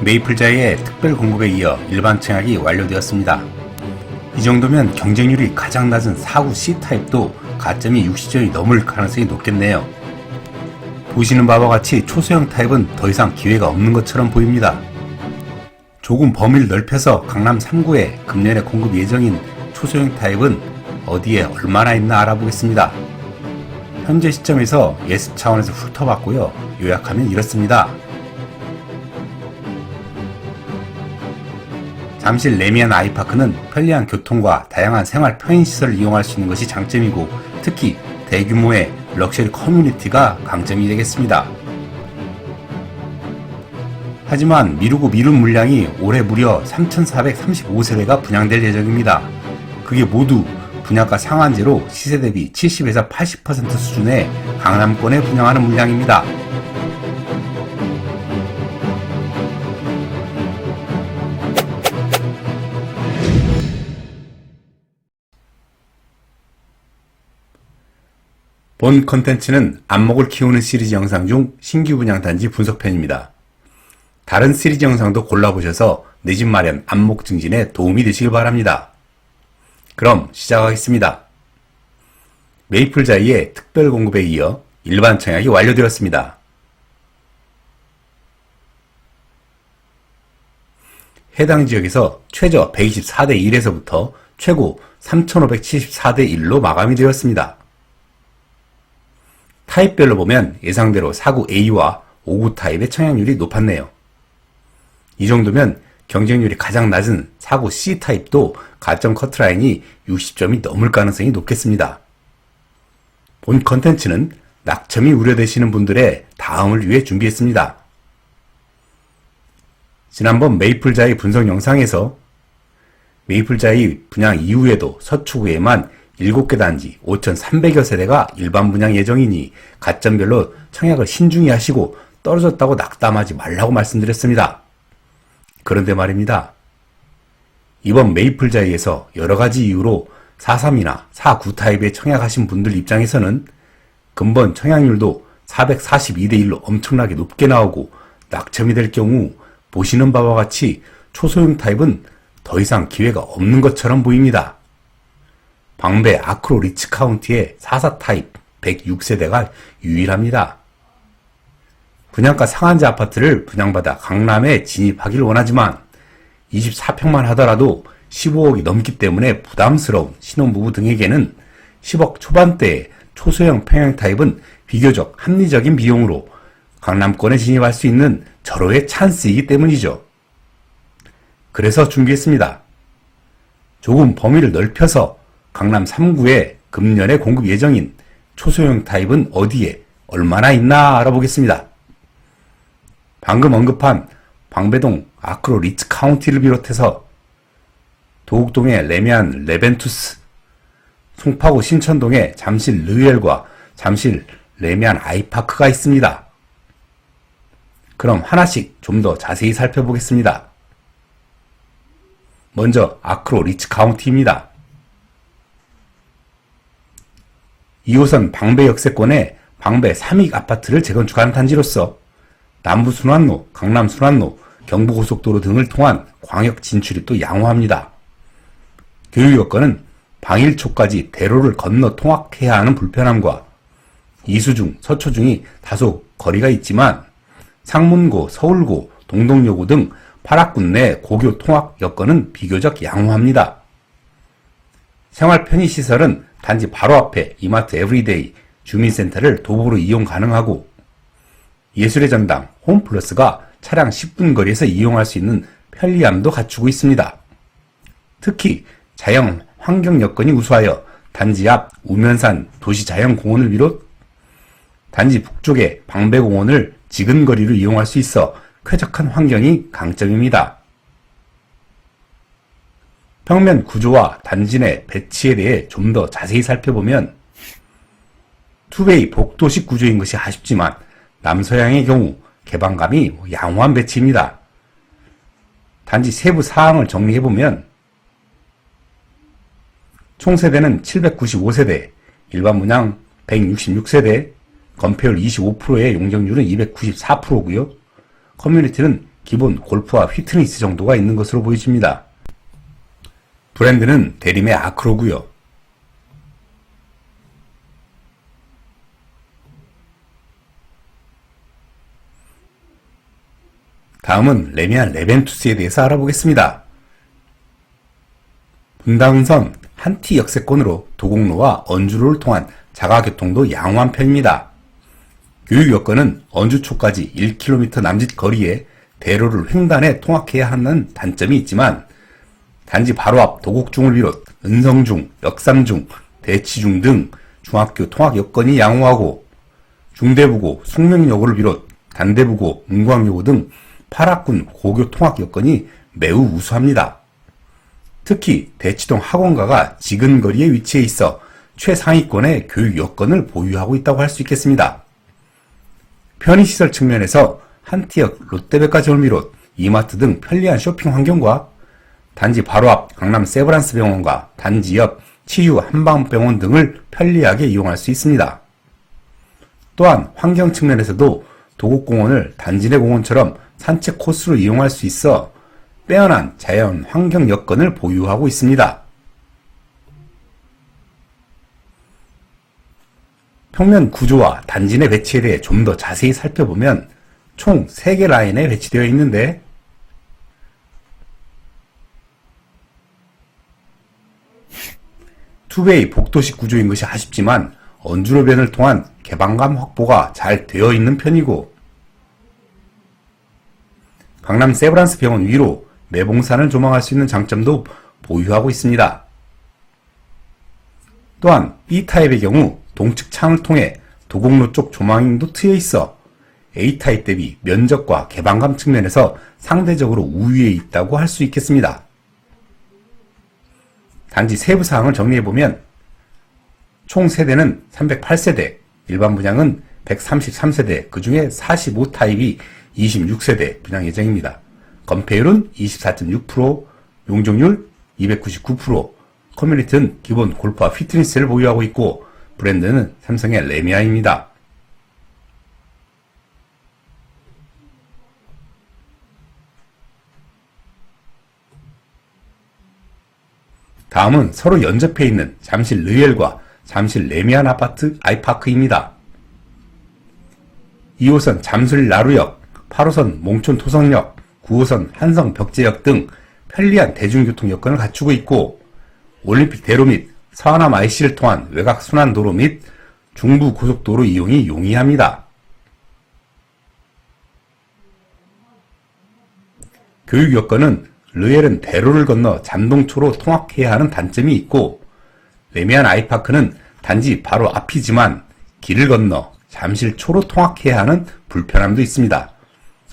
메이플자의 특별 공급에 이어 일반 청약이 완료되었습니다. 이 정도면 경쟁률이 가장 낮은 4구 C타입도 가점이 60점이 넘을 가능성이 높겠네요. 보시는 바와 같이 초소형 타입은 더 이상 기회가 없는 것처럼 보입니다. 조금 범위를 넓혀서 강남 3구에 금년에 공급 예정인 초소형 타입은 어디에 얼마나 있나 알아보겠습니다. 현재 시점에서 예습 차원에서 훑어봤고요. 요약하면 이렇습니다. 잠실 레미안 아이파크는 편리한 교통과 다양한 생활 편의시설을 이용할 수 있는 것이 장점이고, 특히 대규모의 럭셔리 커뮤니티가 강점이 되겠습니다. 하지만 미루고 미룬 물량이 올해 무려 3,435세대가 분양될 예정입니다. 그게 모두 분양가 상한제로 시세 대비 70에서 80% 수준의 강남권에 분양하는 물량입니다. 본 컨텐츠는 안목을 키우는 시리즈 영상 중 신규 분양 단지 분석편입니다. 다른 시리즈 영상도 골라보셔서 내 집 마련 안목 증진에 도움이 되시길 바랍니다. 그럼 시작하겠습니다. 메이플자이의 특별 공급에 이어 일반 청약이 완료되었습니다. 해당 지역에서 최저 124대 1에서부터 최고 3,574대 1로 마감이 되었습니다. 타입별로 보면 예상대로 4구 A와 5구 타입의 청약률이 높았네요. 이 정도면 경쟁률이 가장 낮은 4구 C타입도 가점 커트라인이 60점이 넘을 가능성이 높겠습니다. 본 컨텐츠는 낙첨이 우려되시는 분들의 다음을 위해 준비했습니다. 지난번 메이플자이 분석 영상에서 메이플자이 분양 이후에도 서초구에만 7개 단지 5,300여 세대가 일반 분양 예정이니 가점별로 청약을 신중히 하시고 떨어졌다고 낙담하지 말라고 말씀드렸습니다. 그런데 말입니다. 이번 메이플자이에서 여러가지 이유로 4.3이나 4.9 타입에 청약하신 분들 입장에서는 근본 청약률도 442대 1로 엄청나게 높게 나오고 낙첨이 될 경우 보시는 바와 같이 초소형 타입은 더 이상 기회가 없는 것처럼 보입니다. 방배 아크로 리츠 카운티의 4.4 타입 106세대가 유일합니다. 분양가 상한제 아파트를 분양받아 강남에 진입하길 원하지만 24평만 하더라도 15억이 넘기 때문에 부담스러운 신혼부부 등에게는 10억 초반대의 초소형 평형 타입은 비교적 합리적인 비용으로 강남권에 진입할 수 있는 절호의 찬스이기 때문이죠. 그래서 준비했습니다. 조금 범위를 넓혀서 강남 3구에 금년에 공급 예정인 초소형 타입은 어디에 얼마나 있나 알아보겠습니다. 방금 언급한 방배동 아크로 리츠 카운티를 비롯해서 도곡동의 레미안 레벤투스, 송파구 신천동의 잠실 르웰과 잠실 레미안 아이파크가 있습니다. 그럼 하나씩 좀 더 자세히 살펴보겠습니다. 먼저 아크로 리츠 카운티입니다. 2호선 방배 역세권에 방배 3익 아파트를 재건축하는 단지로서 남부 순환로, 강남 순환로, 경부고속도로 등을 통한 광역 진출이 또 양호합니다. 교육 여건은 방일초까지 대로를 건너 통학해야 하는 불편함과 이수중, 서초중이 다소 거리가 있지만 상문고, 서울고, 동덕여고 등 8학군 내 고교 통학 여건은 비교적 양호합니다. 생활 편의시설은 단지 바로 앞에 이마트 에브리데이 주민센터를 도보로 이용 가능하고 예술의 전당 홈플러스가 차량 10분 거리에서 이용할 수 있는 편리함도 갖추고 있습니다. 특히 자연 환경 여건이 우수하여 단지 앞 우면산 도시자연공원을 비롯 단지 북쪽의 방배공원을 지근거리로 이용할 수 있어 쾌적한 환경이 강점입니다. 평면 구조와 단지 내 배치에 대해 좀 더 자세히 살펴보면 투베이 복도식 구조인 것이 아쉽지만 남서향의 경우 개방감이 양호한 배치입니다. 단지 세부 사항을 정리해보면 총 세대는 795세대, 일반 분양 166세대, 건폐율 25%의 용적률은 294%고요. 커뮤니티는 기본 골프와 피트니스 정도가 있는 것으로 보여집니다. 브랜드는 대림의 아크로고요. 다음은 레미안 레벤투스에 대해서 알아보겠습니다. 분당선 한티 역세권으로 도곡로와 언주로를 통한 자가교통도 양호한 편입니다. 교육 여건은 언주초까지 1km 남짓 거리에 대로를 횡단해 통학해야 하는 단점이 있지만 단지 바로 앞 도곡중을 비롯 은성중, 역삼중, 대치중 등 중학교 통학 여건이 양호하고 중대부고, 숙명여고를 비롯 단대부고, 문광여고 등 8학군 고교 통학 여건이 매우 우수합니다. 특히 대치동 학원가가 지근거리에 위치해 있어 최상위권의 교육 여건을 보유하고 있다고 할 수 있겠습니다. 편의시설 측면에서 한티역 롯데백화점을 비롯 이마트 등 편리한 쇼핑 환경과 단지 바로 앞 강남 세브란스 병원과 단지 옆 치유 한방병원 등을 편리하게 이용할 수 있습니다. 또한 환경 측면에서도 도곡공원을 단지 내 공원처럼 산책 코스로 이용할 수 있어 빼어난 자연 환경 여건을 보유하고 있습니다. 평면 구조와 단지 내 배치에 대해 좀 더 자세히 살펴보면 총 3개 라인에 배치되어 있는데 투베이 복도식 구조인 것이 아쉽지만 언주로변을 통한 개방감 확보가 잘 되어 있는 편이고 강남 세브란스 병원 위로 매봉산을 조망할 수 있는 장점도 보유하고 있습니다. 또한 B타입의 경우 동측 창을 통해 도곡로 쪽 조망도 트여 있어 A타입 대비 면적과 개방감 측면에서 상대적으로 우위에 있다고 할 수 있겠습니다. 단지 세부사항을 정리해보면 총 세대는 308세대, 일반 분양은 133세대, 그 중에 45타입이 26세대 분양 예정입니다. 건폐율은 24.6%, 용적률 299%, 커뮤니티는 기본 골프와 피트니스를 보유하고 있고 브랜드는 삼성의 레미안입니다. 다음은 서로 연접해 있는 잠실 르엘과 잠실 레미안 아파트 아이파크입니다. 2호선 잠실 나루역, 8호선 몽촌 토성역, 9호선 한성 벽제역 등 편리한 대중교통 여건을 갖추고 있고 올림픽 대로 및 서하남 IC를 통한 외곽 순환도로 및 중부 고속도로 이용이 용이합니다. 교육 여건은 르엘은 대로를 건너 잠동초로 통학해야 하는 단점이 있고 레미안 아이파크는 단지 바로 앞이지만 길을 건너 잠실초로 통학해야 하는 불편함도 있습니다.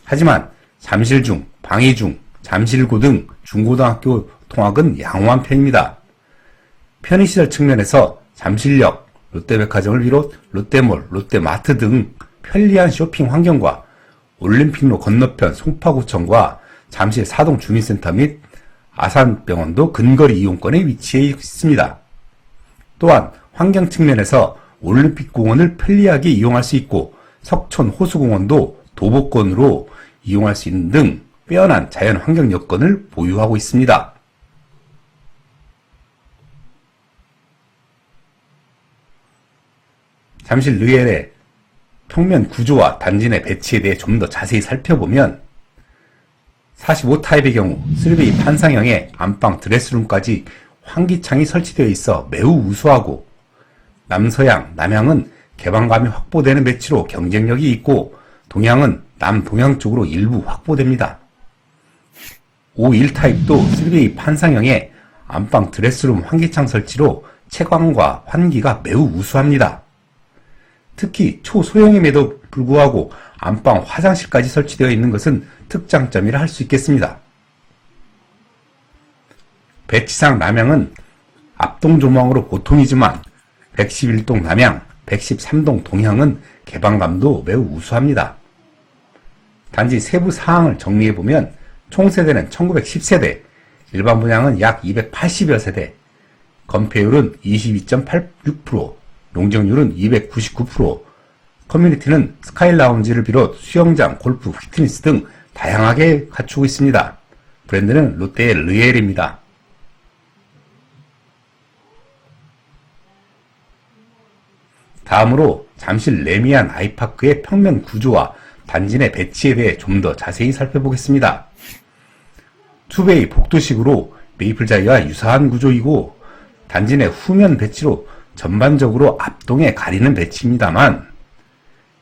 하지만 잠실중, 방이중, 잠실고 등 중고등학교 통학은 양호한 편입니다. 편의시설 측면에서 잠실역, 롯데백화점을 비롯 롯데몰, 롯데마트 등 편리한 쇼핑 환경과 올림픽로 건너편 송파구청과 잠실 사동 주민센터 및 아산병원도 근거리 이용권에 위치해 있습니다. 또한 환경 측면에서 올림픽공원을 편리하게 이용할 수 있고 석촌 호수공원도 도보권으로 이용할 수 있는 등 빼어난 자연 환경 여건을 보유하고 있습니다. 잠실 르엘의 평면 구조와 단지 내 배치에 대해 좀 더 자세히 살펴보면 45타입의 경우 3베이 판상형의 안방 드레스룸까지 환기창이 설치되어 있어 매우 우수하고 남서양, 남향은 개방감이 확보되는 배치로 경쟁력이 있고 동향은 남동향 쪽으로 일부 확보됩니다. 51타입도 3베이 판상형의 안방 드레스룸 환기창 설치로 채광과 환기가 매우 우수합니다. 특히 초소형임에도 불구하고 안방 화장실까지 설치되어 있는 것은 특장점이라 할 수 있겠습니다. 배치상 남향은 앞동 조망으로 보통이지만 111동 남향, 113동 동향은 개방감도 매우 우수합니다. 단지 세부 사항을 정리해보면 총 세대는 1910세대, 일반 분양은 약 280여 세대, 건폐율은 22.86%, 용적률은 299%, 커뮤니티는 스카이 라운지를 비롯 수영장, 골프, 피트니스 등 다양하게 갖추고 있습니다. 브랜드는 롯데의 르엘입니다. 다음으로 잠실 레미안 아이파크의 평면 구조와 단지 내 배치에 대해 좀 더 자세히 살펴보겠습니다. 투베이 복도식으로 메이플자이와 유사한 구조이고 단지 내 후면 배치로 전반적으로 앞동에 가리는 배치입니다만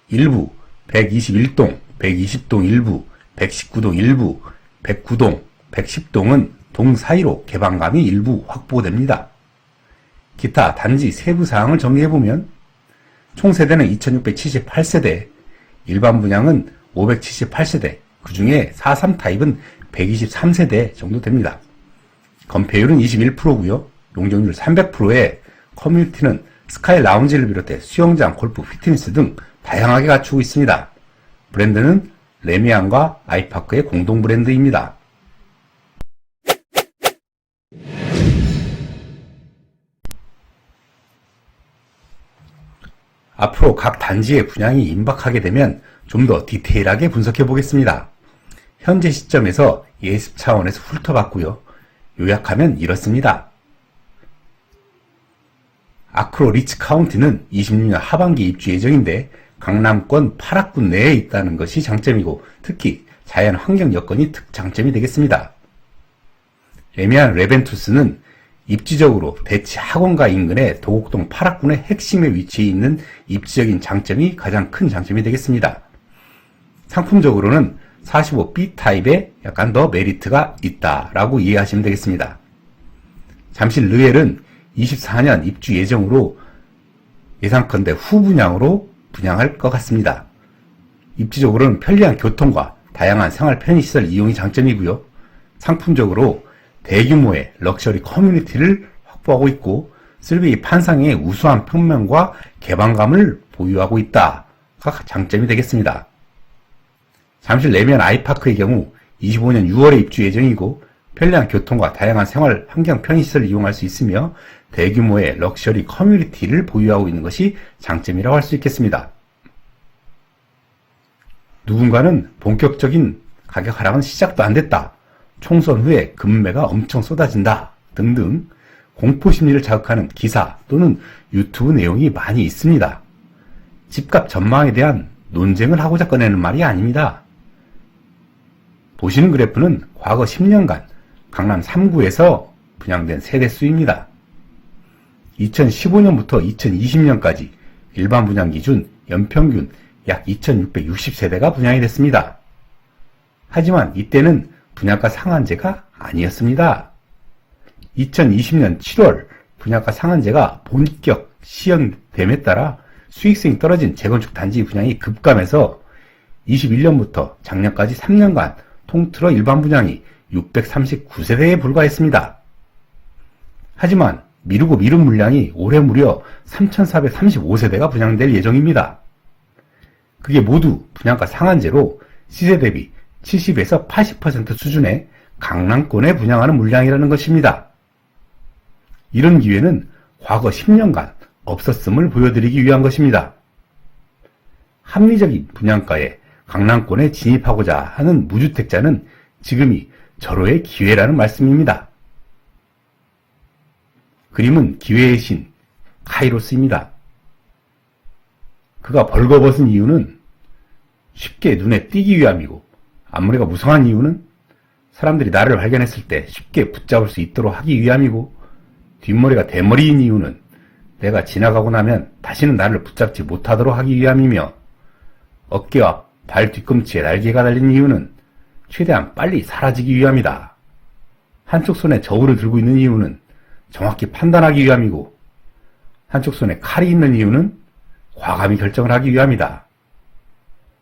일부 121동, 120동 일부, 119동 일부, 109동, 110동은 동 사이로 개방감이 일부 확보됩니다. 기타 단지 세부 사항을 정리해보면 총 세대는 2678세대, 일반 분양은 578세대, 그 중에 43 타입은 123세대 정도 됩니다. 건폐율은 21%고요. 용적률 300%에 커뮤니티는 스카이 라운지를 비롯해 수영장, 골프, 피트니스 등 다양하게 갖추고 있습니다. 브랜드는 레미안과 아이파크의 공동 브랜드입니다. 앞으로 각 단지의 분양이 임박하게 되면 좀 더 디테일하게 분석해 보겠습니다. 현재 시점에서 예습 차원에서 훑어봤고요. 요약하면 이렇습니다. 아크로 리츠 카운티는 26년 하반기 입주 예정인데 강남권 8학군 내에 있다는 것이 장점이고 특히 자연 환경 여건이 특장점이 되겠습니다. 레미안 레벤투스는 입지적으로 대치 학원가 인근의 도곡동 8학군의 핵심에 위치해 있는 입지적인 장점이 가장 큰 장점이 되겠습니다. 상품적으로는 45B 타입에 약간 더 메리트가 있다라고 이해하시면 되겠습니다. 잠실 르엘은 24년 입주 예정으로 예상컨대 후분양으로 분양할 것 같습니다. 입지적으로는 편리한 교통과 다양한 생활 편의시설 이용이 장점이고요. 상품적으로 대규모의 럭셔리 커뮤니티를 확보하고 있고 쓸베이 판상의 우수한 평면과 개방감을 보유하고 있다가 장점이 되겠습니다. 잠실 레미안 아이파크의 경우 25년 6월에 입주 예정이고 편리한 교통과 다양한 생활 환경 편의시설을 이용할 수 있으며 대규모의 럭셔리 커뮤니티를 보유하고 있는 것이 장점이라고 할 수 있겠습니다. 누군가는 본격적인 가격 하락은 시작도 안 됐다. 총선 후에 급매가 엄청 쏟아진다. 등등 공포심리를 자극하는 기사 또는 유튜브 내용이 많이 있습니다. 집값 전망에 대한 논쟁을 하고자 꺼내는 말이 아닙니다. 보시는 그래프는 과거 10년간 강남 3구에서 분양된 세대수입니다. 2015년부터 2020년까지 일반 분양 기준 연평균 약 2660세대가 분양이 됐습니다. 하지만 이때는 분양가 상한제가 아니었습니다. 2020년 7월 분양가 상한제가 본격 시행됨에 따라 수익성이 떨어진 재건축 단지 분양이 급감해서 21년부터 작년까지 3년간 통틀어 일반 분양이 639세대에 불과했습니다. 하지만 미루고 미룬 물량이 올해 무려 3,435세대가 분양될 예정입니다. 그게 모두 분양가 상한제로 시세 대비 70에서 80% 수준의 강남권에 분양하는 물량이라는 것입니다. 이런 기회는 과거 10년간 없었음을 보여드리기 위한 것입니다. 합리적인 분양가에 강남권에 진입하고자 하는 무주택자는 지금이 절호의 기회라는 말씀입니다. 그림은 기회의 신 카이로스입니다. 그가 벌거벗은 이유는 쉽게 눈에 띄기 위함이고 앞머리가 무성한 이유는 사람들이 나를 발견했을 때 쉽게 붙잡을 수 있도록 하기 위함이고 뒷머리가 대머리인 이유는 내가 지나가고 나면 다시는 나를 붙잡지 못하도록 하기 위함이며 어깨와 발 뒤꿈치에 날개가 달린 이유는 최대한 빨리 사라지기 위함이다. 한쪽 손에 저울을 들고 있는 이유는 정확히 판단하기 위함이고 한쪽 손에 칼이 있는 이유는 과감히 결정을 하기 위함이다.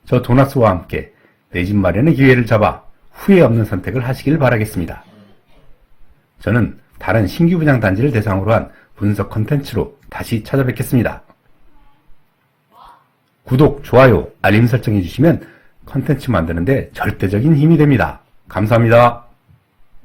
저 도나스와 함께 내 집 마련의 기회를 잡아 후회 없는 선택을 하시길 바라겠습니다. 저는 다른 신규 분양 단지를 대상으로 한 분석 컨텐츠로 다시 찾아뵙겠습니다. 구독, 좋아요, 알림 설정해 주시면 컨텐츠 만드는데 절대적인 힘이 됩니다. 감사합니다.